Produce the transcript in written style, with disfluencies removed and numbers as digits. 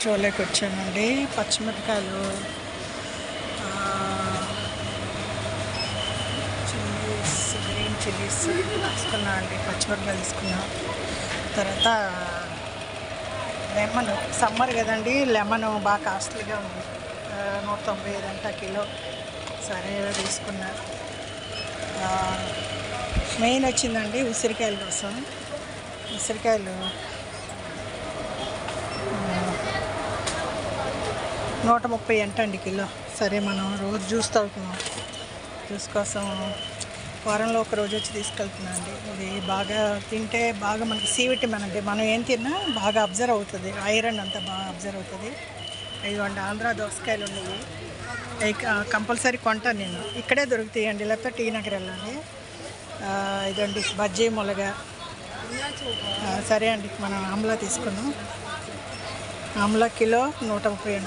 చోలేకి వచ్చానండి. పచ్చిమిరపకాయలు, chillies, green chillies తీసుకున్నా అండి. పచ్చిమిరపకాయలు తీసుకున్నా. తర్వాత లెమన్, సమ్మర్ కదండి, లెమన్ బాగా కాస్ట్లీగా ఉంది. 195 అంట కిలో. సరే తీసుకున్నా. మెయిన్ వచ్చిందండి ఉసిరికాయల కోసం. ఉసిరికాయలు 130 అంటండి కిలో. సరే మనం రోజు జ్యూస్ తాగుతున్నాం. జ్యూస్ కోసం వారంలో ఒక రోజు వచ్చి తీసుకెళ్తున్నా అండి. ఇది బాగా తింటే బాగా మనకి సి విటమిన్ అండి. మనం ఏం తిన్నా బాగా అబ్జర్వ్ అవుతుంది. ఐరన్ అంతా బాగా అబ్జర్వ్ అవుతుంది. ఇదిగోండి ఆంధ్ర దోసకాయలు ఉన్నాయి. కంపల్సరీ కొంటాను నేను. ఇక్కడే దొరుకుతాయండి, లేకపోతే టీ నగర్ వెళ్ళాలి. ఇదండి బజ్జీ మొలగ. సరే అండి, మనం ఆమ్లా తీసుకున్నాం. ఆమ్లా కిలో 130 అండి.